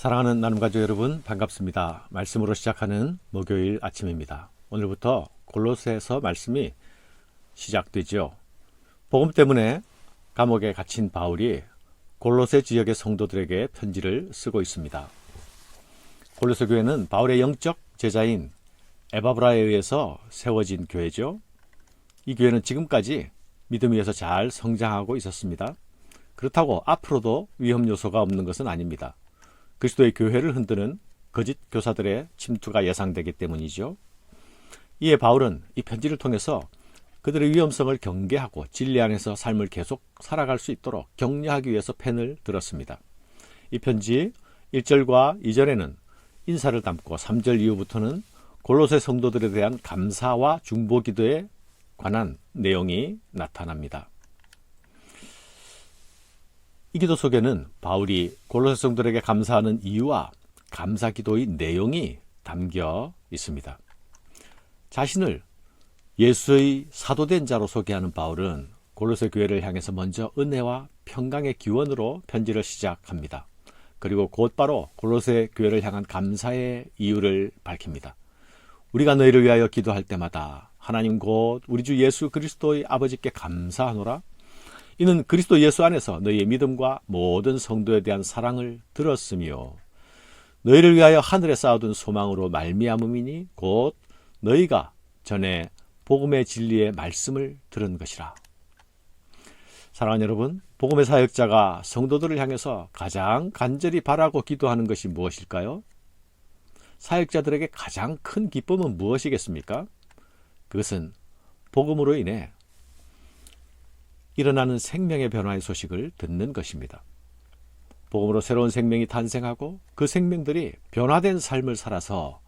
사랑하는 나눔가족 여러분, 반갑습니다. 말씀으로 시작하는 목요일 아침입니다. 오늘부터 골로새서 말씀이 시작되죠. 복음 때문에 감옥에 갇힌 바울이 골로새 지역의 성도들에게 편지를 쓰고 있습니다. 골로새 교회는 바울의 영적 제자인 에바브라에 의해서 세워진 교회죠. 이 교회는 지금까지 믿음 위에서 잘 성장하고 있었습니다. 그렇다고 앞으로도 위험 요소가 없는 것은 아닙니다. 그리스도의 교회를 흔드는 거짓 교사들의 침투가 예상되기 때문이죠. 이에 바울은 이 편지를 통해서 그들의 위험성을 경계하고 진리 안에서 삶을 계속 살아갈 수 있도록 격려하기 위해서 펜을 들었습니다. 이 편지 1절과 2절에는 인사를 담고 3절 이후부터는 골로새 성도들에 대한 감사와 중보 기도에 관한 내용이 나타납니다. 이 기도 속에는 바울이 골로새 성도들에게 감사하는 이유와 감사 기도의 내용이 담겨 있습니다. 자신을 예수의 사도된 자로 소개하는 바울은 골로새 교회를 향해서 먼저 은혜와 평강의 기원으로 편지를 시작합니다. 그리고 곧바로 골로새 교회를 향한 감사의 이유를 밝힙니다. 우리가 너희를 위하여 기도할 때마다 하나님 곧 우리 주 예수 그리스도의 아버지께 감사하노라. 이는 그리스도 예수 안에서 너희의 믿음과 모든 성도에 대한 사랑을 들었으며 너희를 위하여 하늘에 쌓아둔 소망으로 말미암음이니 곧 너희가 전에 복음의 진리의 말씀을 들은 것이라. 사랑하는 여러분, 복음의 사역자가 성도들을 향해서 가장 간절히 바라고 기도하는 것이 무엇일까요? 사역자들에게 가장 큰 기쁨은 무엇이겠습니까? 그것은 복음으로 인해 일어나는 생명의 변화의 소식을 듣는 것입니다. 복음으로 새로운 생명이 탄생하고 그 생명들이 변화된 삶을 살아서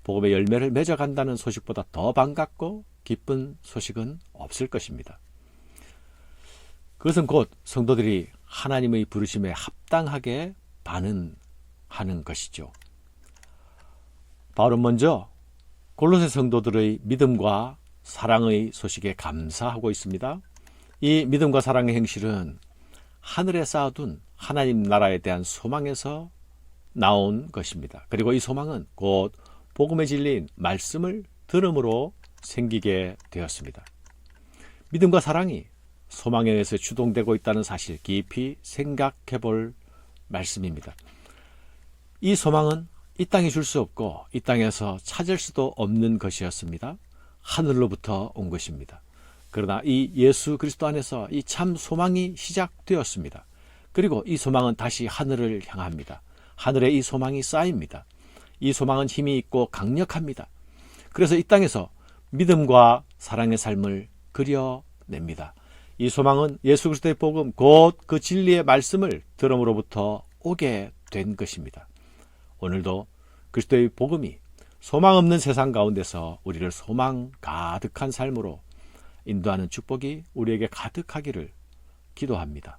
복음의 열매를 맺어간다는 소식보다 더 반갑고 기쁜 소식은 없을 것입니다. 그것은 곧 성도들이 하나님의 부르심에 합당하게 반응하는 것이죠. 바울은 먼저 골로새 성도들의 믿음과 사랑의 소식에 감사하고 있습니다. 이 믿음과 사랑의 행실은 하늘에 쌓아둔 하나님 나라에 대한 소망에서 나온 것입니다. 그리고 이 소망은 곧 복음의 진리인 말씀을 들음으로 생기게 되었습니다. 믿음과 사랑이 소망에 의해서 주동되고 있다는 사실 깊이 생각해 볼 말씀입니다. 이 소망은 이 땅에 줄 수 없고 이 땅에서 찾을 수도 없는 것이었습니다. 하늘로부터 온 것입니다. 그러나 이 예수 그리스도 안에서 이 참 소망이 시작되었습니다. 그리고 이 소망은 다시 하늘을 향합니다. 하늘에 이 소망이 쌓입니다. 이 소망은 힘이 있고 강력합니다. 그래서 이 땅에서 믿음과 사랑의 삶을 그려냅니다. 이 소망은 예수 그리스도의 복음 곧 그 진리의 말씀을 들음으로부터 오게 된 것입니다. 오늘도 그리스도의 복음이 소망 없는 세상 가운데서 우리를 소망 가득한 삶으로 인도하는 축복이 우리에게 가득하기를 기도합니다.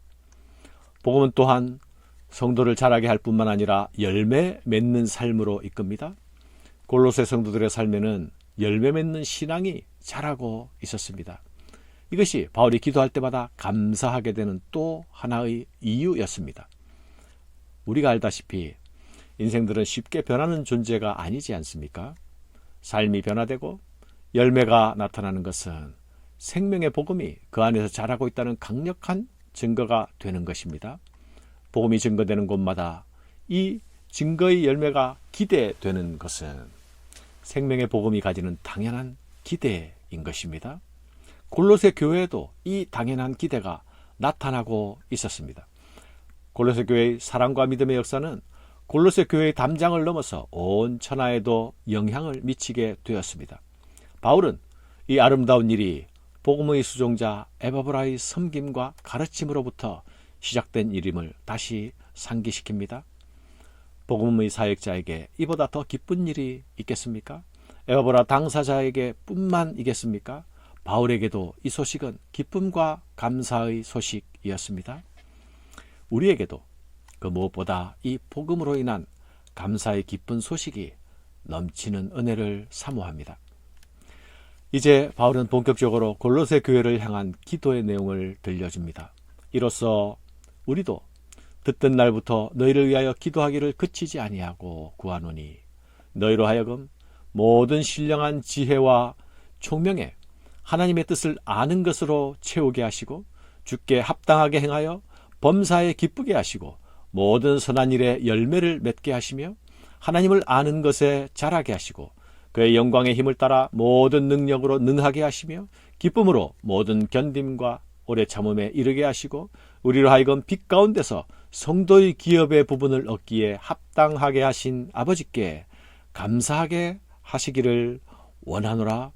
복음은 또한 성도를 자라게 할 뿐만 아니라 열매 맺는 삶으로 이끕니다. 골로새 성도들의 삶에는 열매 맺는 신앙이 자라고 있었습니다. 이것이 바울이 기도할 때마다 감사하게 되는 또 하나의 이유였습니다. 우리가 알다시피 인생들은 쉽게 변하는 존재가 아니지 않습니까? 삶이 변화되고 열매가 나타나는 것은 생명의 복음이 그 안에서 자라고 있다는 강력한 증거가 되는 것입니다. 복음이 증거되는 곳마다 이 증거의 열매가 기대되는 것은 생명의 복음이 가지는 당연한 기대인 것입니다. 골로새 교회에도 이 당연한 기대가 나타나고 있었습니다. 골로새 교회의 사랑과 믿음의 역사는 골로새 교회의 담장을 넘어서 온 천하에도 영향을 미치게 되었습니다. 바울은 이 아름다운 일이 복음의 수종자 에바브라의 섬김과 가르침으로부터 시작된 일임을 다시 상기시킵니다. 복음의 사역자에게 이보다 더 기쁜 일이 있겠습니까? 에바브라 당사자에게 뿐만이겠습니까? 바울에게도 이 소식은 기쁨과 감사의 소식이었습니다. 우리에게도 그 무엇보다 이 복음으로 인한 감사의 기쁜 소식이 넘치는 은혜를 사모합니다. 이제 바울은 본격적으로 골로새 교회를 향한 기도의 내용을 들려줍니다. 이로써 우리도 듣던 날부터 너희를 위하여 기도하기를 그치지 아니하고 구하노니 너희로 하여금 모든 신령한 지혜와 총명에 하나님의 뜻을 아는 것으로 채우게 하시고 주께 합당하게 행하여 범사에 기쁘게 하시고 모든 선한 일에 열매를 맺게 하시며 하나님을 아는 것에 자라게 하시고 그의 영광의 힘을 따라 모든 능력으로 능하게 하시며 기쁨으로 모든 견딤과 오래 참음에 이르게 하시고 우리로 하여금 빛 가운데서 성도의 기업의 부분을 얻기에 합당하게 하신 아버지께 감사하게 하시기를 원하노라.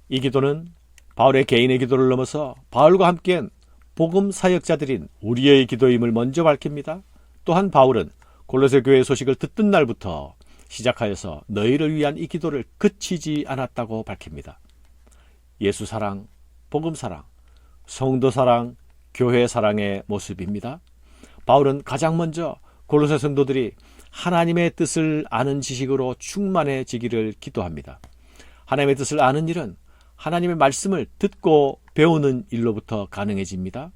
이 기도는 바울의 개인의 기도를 넘어서 바울과 함께한 복음 사역자들인 우리의 기도임을 먼저 밝힙니다. 또한 바울은 골로새 교회 소식을 듣던 날부터 시작하여서 너희를 위한 이 기도를 그치지 않았다고 밝힙니다. 예수 사랑, 복음 사랑, 성도 사랑, 교회 사랑의 모습입니다. 바울은 가장 먼저 골로새 성도들이 하나님의 뜻을 아는 지식으로 충만해지기를 기도합니다. 하나님의 뜻을 아는 일은 하나님의 말씀을 듣고 배우는 일로부터 가능해집니다.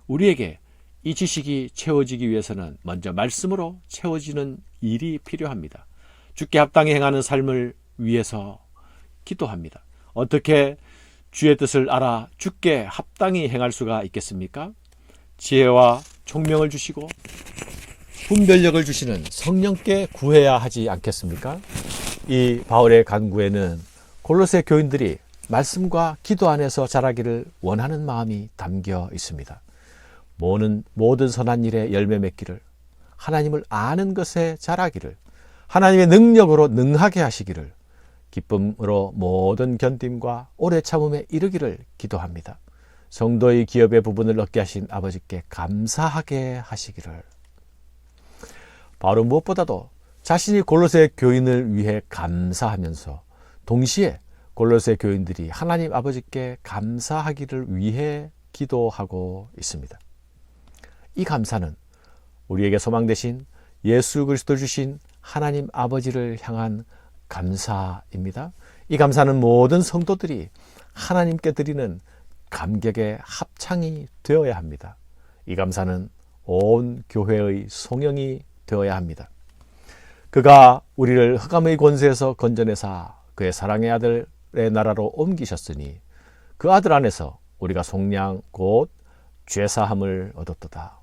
우리에게 이 지식이 채워지기 위해서는 먼저 말씀으로 채워지는 일이 필요합니다. 주께 합당히 행하는 삶을 위해서 기도합니다. 어떻게 주의 뜻을 알아 주께 합당히 행할 수가 있겠습니까? 지혜와 총명을 주시고 분별력을 주시는 성령께 구해야 하지 않겠습니까? 이 바울의 간구에는 골로새 교인들이 말씀과 기도 안에서 자라기를 원하는 마음이 담겨 있습니다. 모든 선한 일에 열매 맺기를, 하나님을 아는 것에 자라기를, 하나님의 능력으로 능하게 하시기를, 기쁨으로 모든 견딤과 오래 참음에 이르기를 기도합니다. 성도의 기업의 부분을 얻게 하신 아버지께 감사하게 하시기를. 바울은 무엇보다도 자신이 골로새 교인을 위해 감사하면서 동시에 골로새 교인들이 하나님 아버지께 감사하기를 위해 기도하고 있습니다. 이 감사는 우리에게 소망 되신 예수 그리스도 주신 하나님 아버지를 향한 감사입니다. 이 감사는 모든 성도들이 하나님께 드리는 감격의 합창이 되어야 합니다. 이 감사는 온 교회의 송영이 되어야 합니다. 그가 우리를 흑암의 권세에서 건져내사 그의 사랑의 아들의 나라로 옮기셨으니 그 아들 안에서 우리가 속량 곧 죄사함을 얻었도다.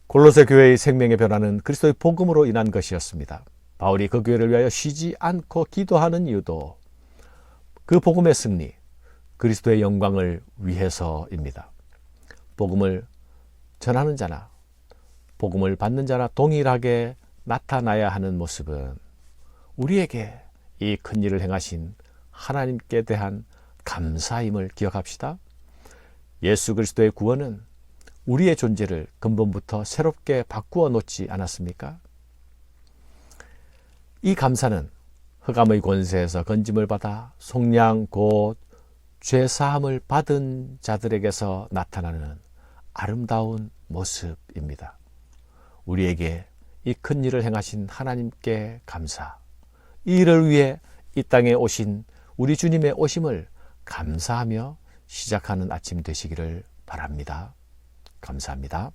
골로새 교회의 생명의 변화는 그리스도의 복음으로 인한 것이었습니다. 바울이 그 교회를 위하여 쉬지 않고 기도하는 이유도 그 복음의 승리, 그리스도의 영광을 위해서입니다. 복음을 전하는 자나 복음을 받는 자나 동일하게 나타나야 하는 모습은 우리에게 이 큰 일을 행하신 하나님께 대한 감사임을 기억합시다. 예수 그리스도의 구원은 우리의 존재를 근본부터 새롭게 바꾸어 놓지 않았습니까? 이 감사는 흑암의 권세에서 건짐을 받아 속량 곧 죄사함을 받은 자들에게서 나타나는 아름다운 모습입니다. 우리에게 이 큰 일을 행하신 하나님께 감사, 이 일을 위해 이 땅에 오신 우리 주님의 오심을 감사하며 시작하는 아침 되시기를 바랍니다. 감사합니다.